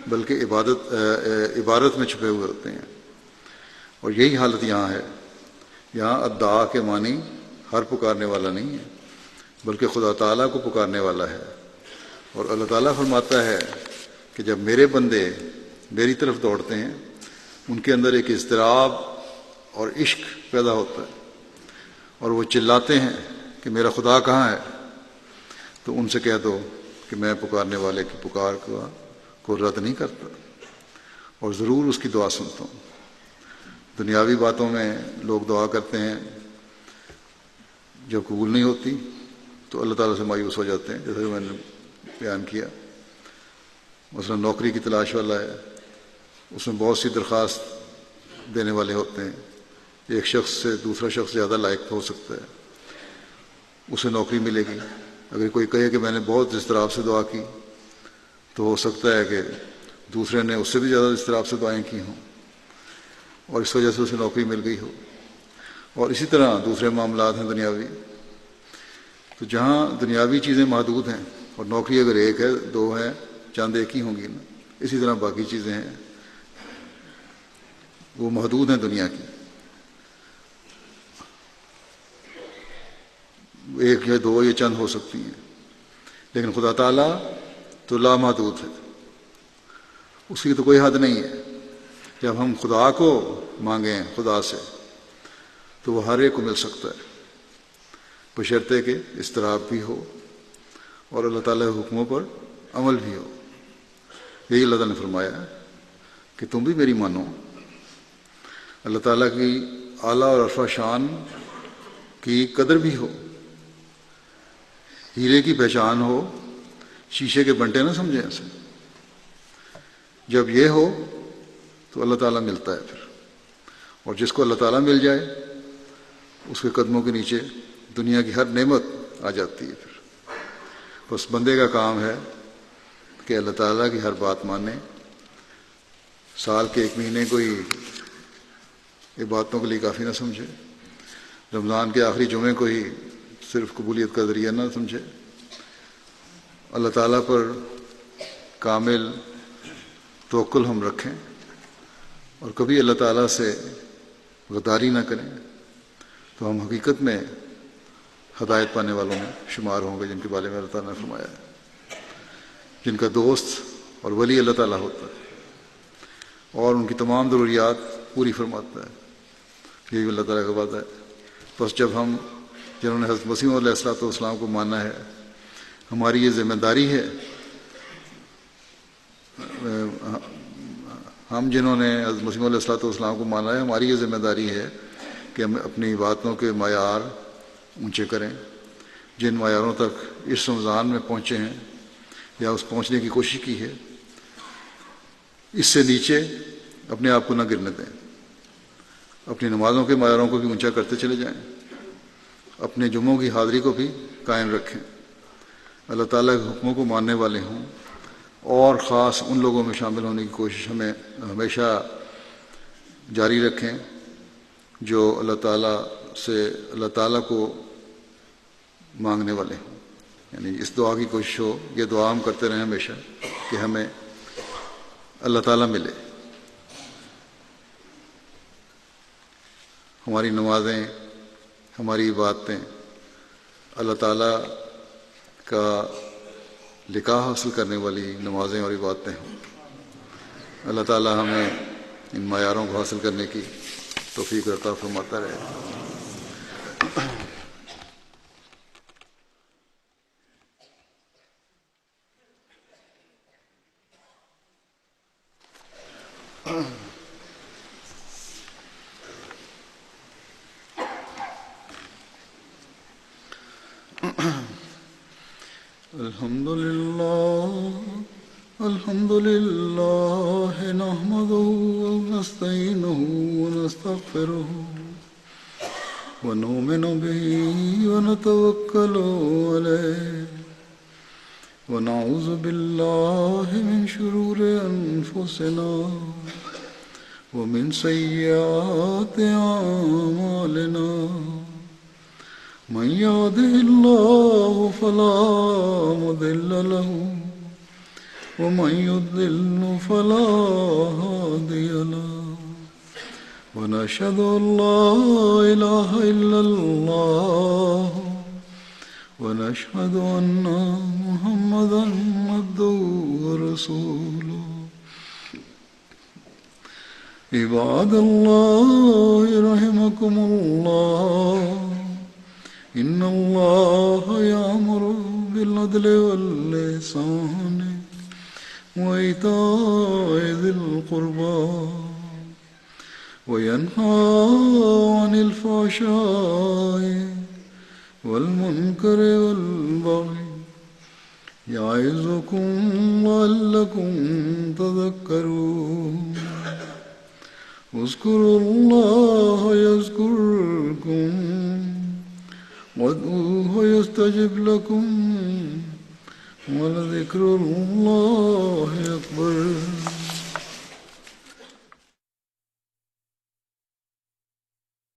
بلکہ عبارت میں چھپے ہوئے ہوتے ہیں. اور یہی حالت یہاں ہے. یہاں ادعا کے معنی ہر پکارنے والا نہیں ہے بلکہ خدا تعالیٰ کو پکارنے والا ہے. اور اللہ تعالیٰ فرماتا ہے کہ جب میرے بندے میری طرف دوڑتے ہیں ان کے اندر ایک اضطراب اور عشق پیدا ہوتا ہے اور وہ چلاتے ہیں کہ میرا خدا کہاں ہے، تو ان سے کہہ دو کہ میں پکارنے والے کی پکار کو رد نہیں کرتا اور ضرور اس کی دعا سنتا ہوں. دنیاوی باتوں میں لوگ دعا کرتے ہیں، جب قبول نہیں ہوتی تو اللہ تعالیٰ سے مایوس ہو جاتے ہیں، جیسا کہ میں نے بیان کیا. مثلا نوکری کی تلاش والا ہے، اس میں بہت سی درخواست دینے والے ہوتے ہیں، ایک شخص سے دوسرا شخص زیادہ لائق ہو سکتا ہے، اسے نوکری ملے گی. اگر کوئی کہے کہ میں نے بہت اضطراب سے دعا کی تو ہو سکتا ہے کہ دوسرے نے اس سے بھی زیادہ اضطراب سے دعائیں کی ہوں اور اس وجہ سے اسے نوکری مل گئی ہو. اور اسی طرح دوسرے معاملات ہیں دنیاوی. تو جہاں دنیاوی چیزیں محدود ہیں اور نوکری اگر ایک ہے، دو ہے، چاند ایک ہی ہوں گی نا، اسی طرح باقی چیزیں ہیں وہ محدود ہیں دنیا کی، ایک یا دو یا چند ہو سکتی ہیں. لیکن خدا تعالیٰ تو لامحدود ہے، اس کی تو کوئی حد نہیں ہے. جب ہم خدا کو مانگیں خدا سے تو وہ ہر ایک کو مل سکتا ہے بشرطے کہ اضطراب بھی ہو اور اللہ تعالیٰ کے حکموں پر عمل بھی ہو. یہی اللہ تعالیٰ نے فرمایا کہ تم بھی میری مانو. اللہ تعالیٰ کی اعلیٰ اور عرفہ شان کی قدر بھی ہو، ہیرے کی پہچان ہو، شیشے کے بنٹے نہ سمجھیں اسے. جب یہ ہو تو اللہ تعالیٰ ملتا ہے پھر. اور جس کو اللہ تعالیٰ مل جائے اس کے قدموں کے نیچے دنیا کی ہر نعمت آ جاتی ہے. پھر بس بندے کا کام ہے کہ اللہ تعالیٰ کی ہر بات مانے. سال کے 1 مہینے کو ہی عبادتوں کے لیے کافی نہ سمجھے، رمضان کے آخری جمعے کو ہی صرف قبولیت کا ذریعہ نہ سمجھے. اللہ تعالیٰ پر کامل توکل ہم رکھیں اور کبھی اللہ تعالیٰ سے غداری نہ کریں تو ہم حقیقت میں ہدایت پانے والوں میں شمار ہوں گے، جن کے بارے میں اللہ تعالیٰ نے فرمایا ہے، جن کا دوست اور ولی اللہ تعالیٰ ہوتا ہے اور ان کی تمام ضروریات پوری فرماتا ہے۔ یہی اللہ تعالیٰ کا وعدہ ہے۔ بس جب ہم جنہوں نے حضرت مسیح علیہ الصلوۃ والسلام کو ماننا ہے، ہماری یہ ذمہ داری ہے، ہم جنہوں نے حضرت مسیح علیہ الصلوۃ والسلام کو مانا ہے، ہماری یہ ذمہ داری ہے کہ ہم اپنی باتوں کے معیار اونچے کریں، جن معیاروں تک اس رمضان میں پہنچے ہیں یا اس پہنچنے کی کوشش کی ہے، اس سے نیچے اپنے آپ کو نہ گرنے دیں۔ اپنی نمازوں کے معیاروں کو بھی اونچا کرتے چلے جائیں، اپنے جمعوں کی حاضری کو بھی قائم رکھیں، اللہ تعالیٰ کے حکموں کو ماننے والے ہوں، اور خاص ان لوگوں میں شامل ہونے کی کوشش ہمیں ہمیشہ جاری رکھیں جو اللہ تعالیٰ کو مانگنے والے ہوں۔ یعنی اس دعا کی کوشش ہو، یہ دعا ہم کرتے رہیں ہمیشہ کہ ہمیں اللہ تعالیٰ ملے، ہماری نمازیں، ہماری عبادتیں اللہ تعالیٰ کا لقاء حاصل کرنے والی نمازیں اور عبادتیں ہوں۔ اللہ تعالیٰ ہمیں ان معیاروں کو حاصل کرنے کی توفیق عطا فرماتا رہے۔ الحمد لله نحمده ونستعينه ونستغفره ونؤمن به ونتوكل عليه ونعوذ بالله من شرور أنفسنا ومن سيئات أعمالنا من يهده الله فلا مضل له ومن يضلل فلا هادي له ونشهد أن لا إله إلا الله ونشهد أن محمدا عبده ورسوله عباد الله رحمكم الله إن الله يأمر بالعدل والإحسان وإيتاء ذي القربى وينهى عن الفحشاء والمنكر والبغي يعظكم لعلكم تذكرون اذكروا الله يذكركم وادعوه يستجب لكم ولذكر الله أكبر